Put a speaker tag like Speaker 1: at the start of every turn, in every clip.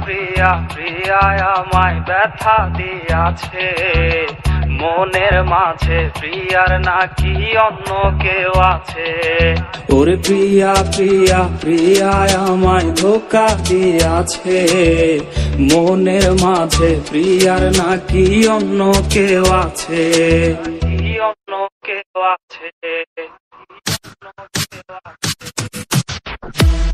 Speaker 1: প্রিয়া প্রিয়া আমায় ব্যথা দিয়াছে মনের মাঝে, প্রিয়ার নাকি অন্য কেউ আছে।
Speaker 2: ওরে প্রিয়া প্রিয়া প্রিয়া আমায় ধোঁকা দিয়াছে মনের মাঝে, প্রিয়ার নাকি অন্য কেউ আছে।
Speaker 1: অন্য কেউ আছে।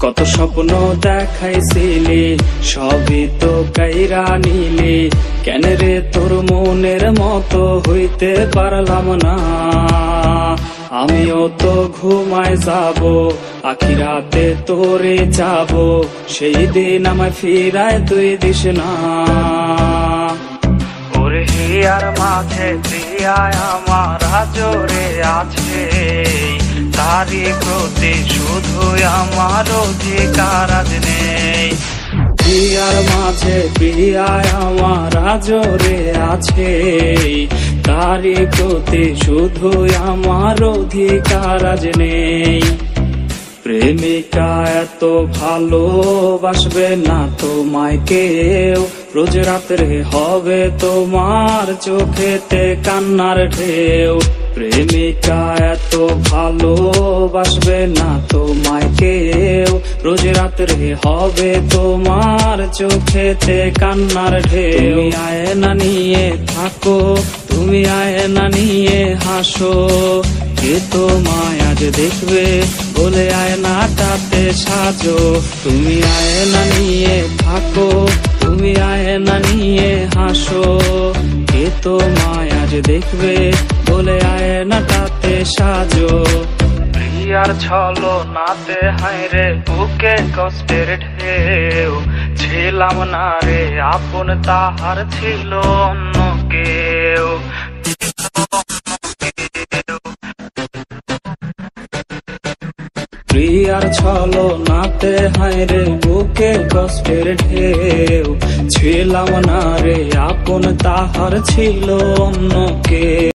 Speaker 2: কত স্বপ্ন দেখাইছিলি সবই তো কাইরা নিলি, কেন রে তোর মনের মতো হইতে পারলাম না। আমিও তো ঘুমায় যাব, আখিরাতে তোরে যাব, সেই দিন আমায় ফিরায় তুই দিস না।
Speaker 1: ওরে হিয়ার মাঝে প্রিয়ায় আমার জোরে আছে, তারি প্রতি শুধুই আমার অধিকার আজ নেই।
Speaker 2: প্রিয়ার মাঝে প্রিয়ায় আমার জোরে আছে, তারি প্রতি শুধুই আমার অধিকার আজ নেই। প্রেমিকা এত ভালোবাসবে না তোমায় কেউ, রোজ রাত্রে হবে তোমার চোখেতে কান্নার ঢেউ। প্রেমিকা এত ভালোবাসবে না তোমায় কেউ, রোজ রাত্রে হবে তোমার চোখেতে কান্নার ঢেউ। তুমি আয়না নিয়ে থাকো, তুমি আয়না নিয়ে হাসো, কে তোমায় আজ দেখবে বলে আয়নাটাতে সাজো। তুমি আয়না নিয়ে থাকো, তুমি আয়না নিয়ে হাসো, কে তোমায় আজ দেখবে বলে আয়নাটাতে সাজো।
Speaker 1: প্রিয়ার ছলো নাতে হায়রে বুকে কষ্টের ঢেউ, ছিলাম না রে আপন তাহার ছিল অন্য কেউ।
Speaker 2: প্রিয়ার ছলো নাতে হায়রে বুকে কষ্টের ঢেউ, ছিলাম না রে আপন তাহার ছিল অন্য কেউ।